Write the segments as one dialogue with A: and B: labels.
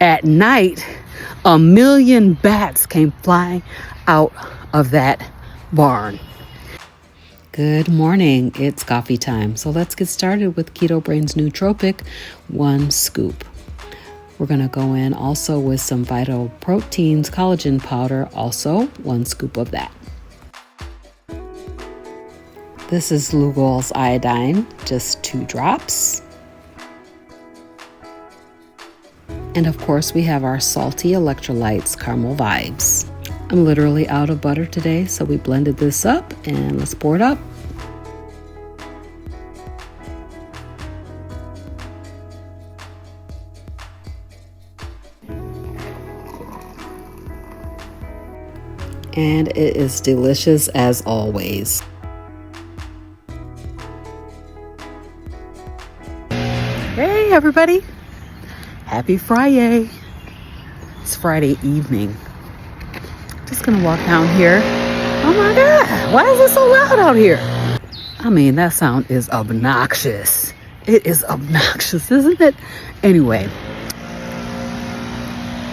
A: at night, 1,000,000 bats came flying out of that barn. Good morning, it's coffee time. So let's get started with Keto Brain's nootropic, 1 scoop. We're going to go in also with some Vital Proteins collagen powder, also 1 scoop of that. This is Lugol's iodine, just 2 drops. And of course, we have our salty electrolytes, Caramel Vibes. I'm literally out of butter today, so we blended this up and let's pour it up. And it is delicious as always. Hey everybody, happy Friday. It's Friday evening. Just gonna walk down here. Oh my God, why is it so loud out here? I mean, that sound is obnoxious. It is obnoxious, isn't it? Anyway,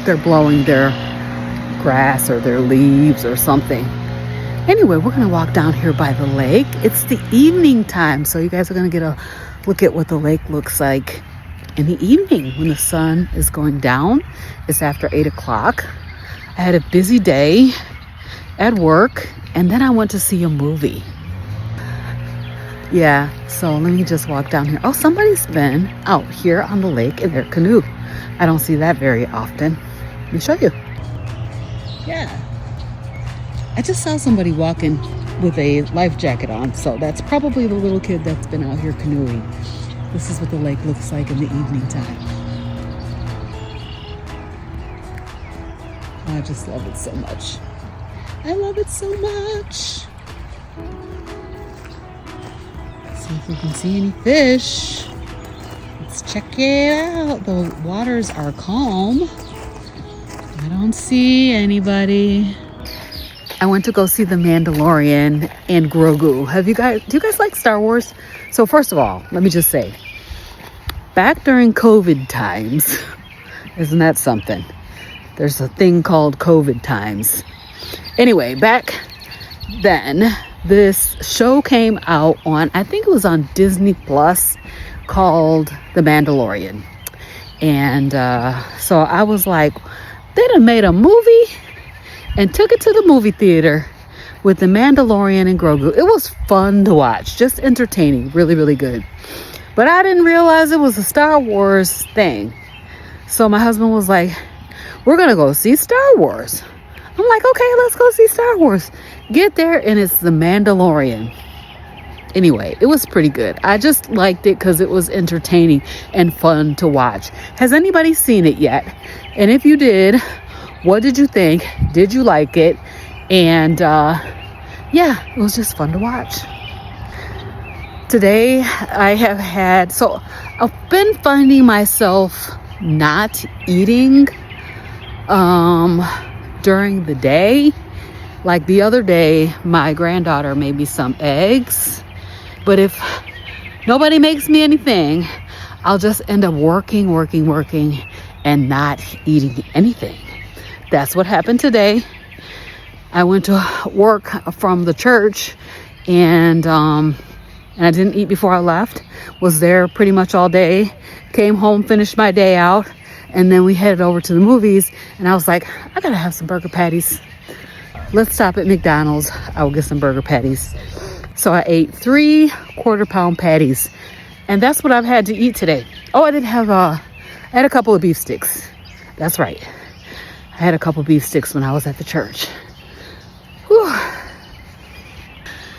A: they're blowing their grass or their leaves or something. Anyway, we're gonna walk down here by the lake. It's the evening time, so you guys are gonna get a look at what the lake looks like in the evening when the sun is going down. It's after 8 o'clock. I had a busy day at work, and then I went to see a movie. Yeah, so let me just walk down here. Oh, somebody's been out here on the lake in their canoe. I don't see that very often. Let me show you. Yeah, I just saw somebody walking with a life jacket on, so that's probably the little kid that's been out here canoeing. This is what the lake looks like in the evening time. I just love it so much. I love it so much. See if we can see any fish. Let's check it out. The waters are calm. I don't see anybody. I went to go see The Mandalorian and Grogu. Do you guys like Star Wars? So first of all, let me just say, back during COVID times, isn't that something? There's a thing called COVID times. Anyway, back then, this show came out on, I think it was on Disney Plus, called The Mandalorian. And so I was like, they done made a movie and took it to the movie theater with The Mandalorian and Grogu. It was fun to watch, just entertaining, really, really good. But I didn't realize it was a Star Wars thing. So my husband was like, we're gonna go see Star Wars. I'm like, okay, let's go see Star Wars. Get there and it's The Mandalorian. Anyway, it was pretty good. I just liked it because it was entertaining and fun to watch. Has anybody seen it yet? And if you did, what did you think? Did you like it? And yeah, it was just fun to watch. Today I've been finding myself not eating during the day. Like the other day, my granddaughter made me some eggs, but if nobody makes me anything, I'll just end up working and not eating anything. That's what happened today. I went to work from the church and I didn't eat before I left. Was there pretty much all day. Came home, finished my day out, and then we headed over to the movies. And I was like, I gotta have some burger patties. Let's stop at McDonald's. I will get some burger patties. So I ate 3 quarter-pound patties, and that's what I've had to eat today. Oh, I had a couple of beef sticks. That's right. I had a couple beef sticks when I was at the church. Whew.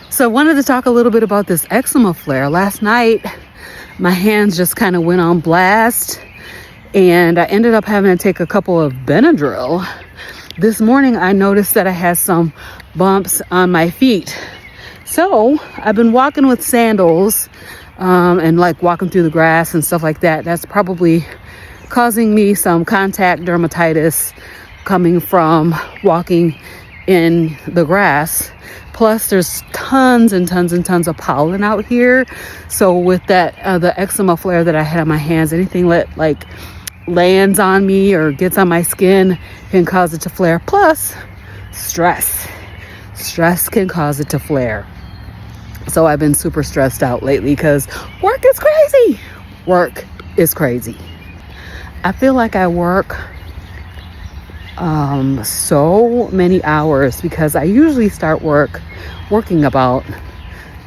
A: So I wanted to talk a little bit about this eczema flare. Last night, my hands just kind of went on blast, and I ended up having to take a couple of Benadryl. This morning, I noticed that I had some bumps on my feet. So I've been walking with sandals and like walking through the grass and stuff like that. That's probably causing me some contact dermatitis coming from walking in the grass. Plus there's tons and tons and tons of pollen out here. So with that, the eczema flare that I had on my hands, anything like lands on me or gets on my skin can cause it to flare. Plus, stress. Stress can cause it to flare. So I've been super stressed out lately because work is crazy. Work is crazy. I feel like I work so many hours because I usually start working about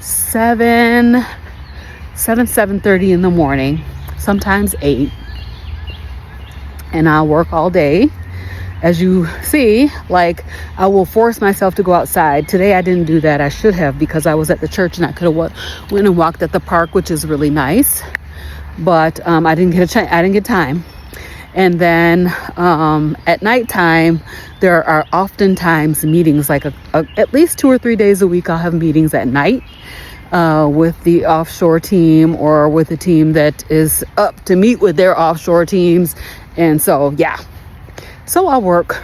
A: 7:30 in the morning, sometimes 8, and I'll work all day. As you see, like, I will force myself to go outside. Today I didn't do that. I should have, because I was at the church and I could have went and walked at the park, which is really nice, but I didn't get time. And then at nighttime, there are oftentimes meetings, like at least 2 or 3 days a week. I'll have meetings at night with the offshore team or with a team that is up to meet with their offshore teams. And so, yeah. So I'll work.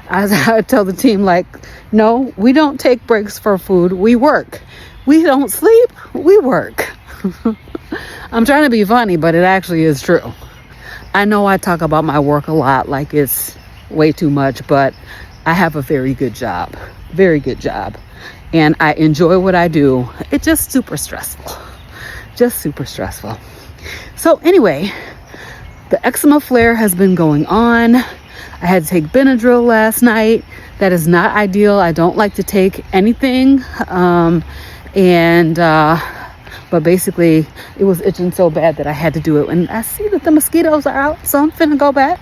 A: As I tell the team, like, no, we don't take breaks for food. We work. We don't sleep. We work. I'm trying to be funny, but it actually is true. I know I talk about my work a lot, like it's way too much, but I have a very good job. Very good job. And I enjoy what I do. It's just super stressful. Just super stressful. So anyway, the eczema flare has been going on. I had to take Benadryl last night. That is not ideal. I don't like to take anything. But basically it was itching so bad that I had to do it. And I see that the mosquitoes are out, so I'm finna go back.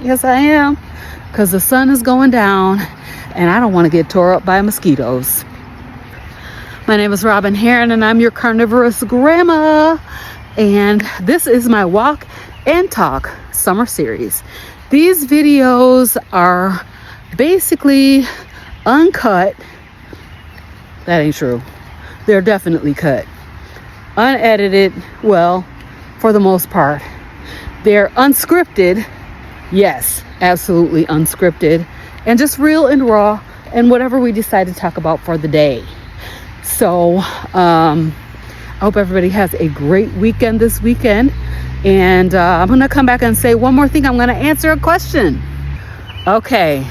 A: Yes, I am. Because the sun is going down and I don't want to get tore up by mosquitoes. My name is Robin Heron and I'm your Carnivorous Grandma. And this is my Walk and Talk summer series. These videos are basically uncut. That ain't true. They're definitely cut. Unedited, well, for the most part. They're unscripted. Yes, absolutely unscripted. And just real and raw and whatever we decide to talk about for the day. So, I hope everybody has a great weekend this weekend. And I'm going to come back and say one more thing. I'm going to answer a question. Okay.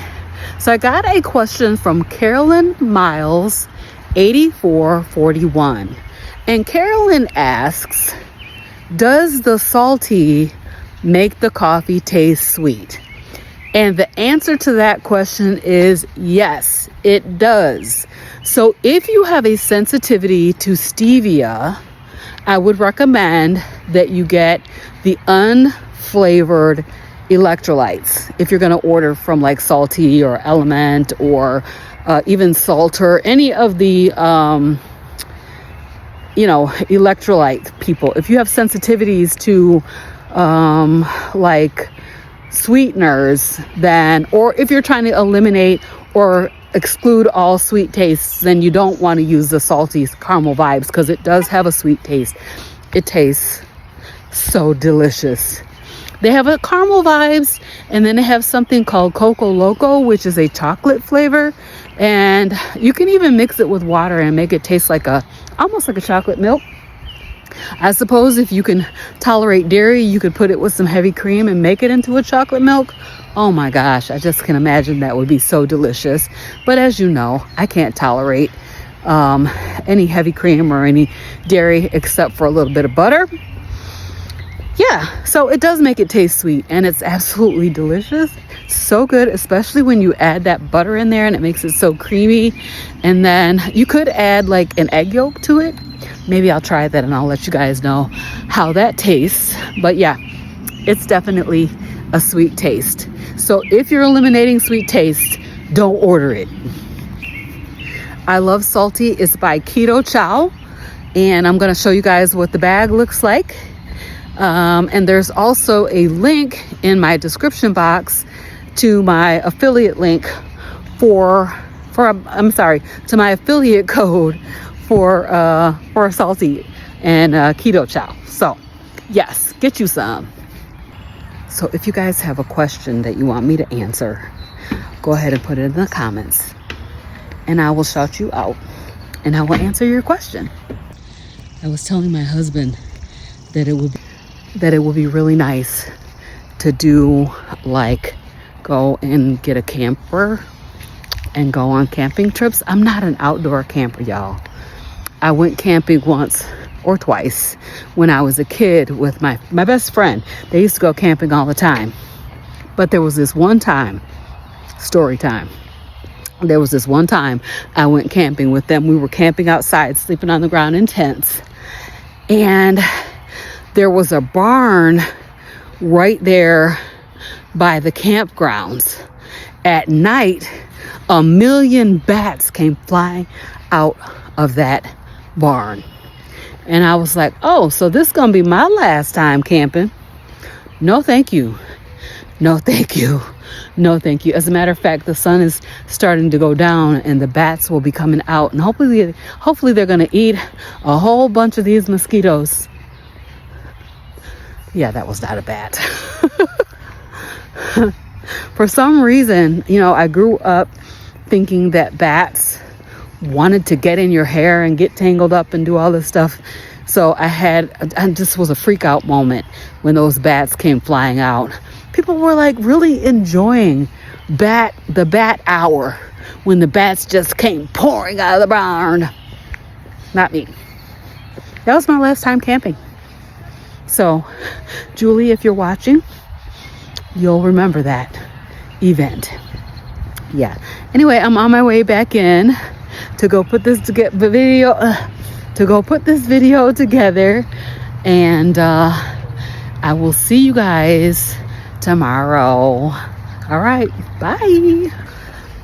A: So I got a question from Carolyn Miles, 8441. And Carolyn asks, does the salty make the coffee taste sweet? And the answer to that question is yes, it does. So if you have a sensitivity to stevia, I would recommend that you get the unflavored electrolytes. If you're going to order from like Salty or Element or even Salter, any of the, electrolyte people. If you have sensitivities to like sweeteners, then, or if you're trying to eliminate or exclude all sweet tastes, then you don't want to use the Salty Caramel Vibes, because it does have a sweet taste. It tastes so delicious. They have a caramel vibes, and then they have something called Coco Loco, which is a chocolate flavor, and you can even mix it with water and make it taste like almost like a chocolate milk. I suppose if you can tolerate dairy, you could put it with some heavy cream and make it into a chocolate milk. Oh my gosh, I just can imagine that would be so delicious. But as you know, I can't tolerate any heavy cream or any dairy except for a little bit of butter. Yeah, so it does make it taste sweet, and it's absolutely delicious. So good, especially when you add that butter in there and it makes it so creamy. And then you could add like an egg yolk to it. Maybe I'll try that and I'll let you guys know how that tastes. But yeah, it's definitely a sweet taste. So if you're eliminating sweet taste, don't order it. I Love Salty is by Keto Chow, and I'm going to show you guys what the bag looks like. And there's also a link in my description box to my affiliate link to my affiliate code for Salty and Keto Chow. So yes, get you some. So if you guys have a question that you want me to answer, go ahead and put it in the comments and I will shout you out and I will answer your question. I was telling my husband that it would be really nice to do like go and get a camper and go on camping trips. I'm not an outdoor camper, y'all. I went camping once or twice when I was a kid with my best friend. They used to go camping all the time. But there was this one time, story time. There was this one time I went camping with them. We were camping outside, sleeping on the ground in tents. And there was a barn right there by the campgrounds. At night, 1,000,000 bats came flying out of that barn. And I was like, oh, so this is gonna be my last time camping. No, thank you. No, thank you. No, thank you. As a matter of fact, the sun is starting to go down and the bats will be coming out. And hopefully they're gonna eat a whole bunch of these mosquitoes. Yeah, that was not a bat. For some reason, I grew up thinking that bats wanted to get in your hair and get tangled up and do all this stuff. So I just was a freak out moment when those bats came flying out. People were like really enjoying the bat hour when the bats just came pouring out of the barn. Not me. That was my last time camping. So, Julie, if you're watching, you'll remember that event. Yeah. Anyway, I'm on my way back in to go put this video together, and I will see you guys tomorrow. All right, bye.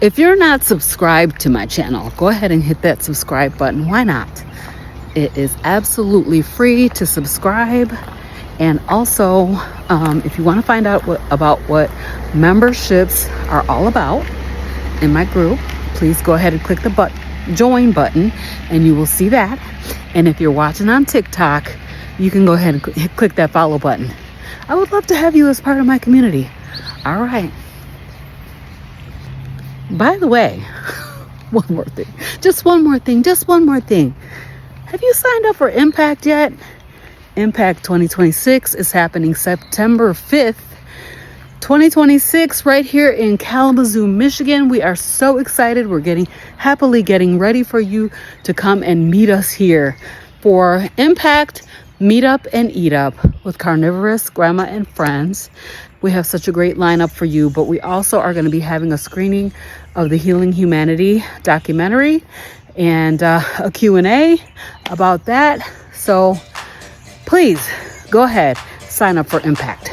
A: If you're not subscribed to my channel, go ahead and hit that subscribe button. Why not? It is absolutely free to subscribe. And also, if you want to find out about what memberships are all about in my group, please go ahead and click the join button and you will see that. And if you're watching on TikTok, you can go ahead and click that follow button. I would love to have you as part of my community. All right. By the way, one more thing. Just one more thing. Have you signed up for Impact yet? Impact 2026 is happening September 5th, 2026, right here in Kalamazoo, Michigan. We are so excited. We're happily getting ready for you to come and meet us here for Impact Meet Up and Eat Up with CarnivorousGrama and friends. We have such a great lineup for you, but we also are going to be having a screening of the Healing Humanity documentary and a Q&A about that. So please go ahead, sign up for Impact.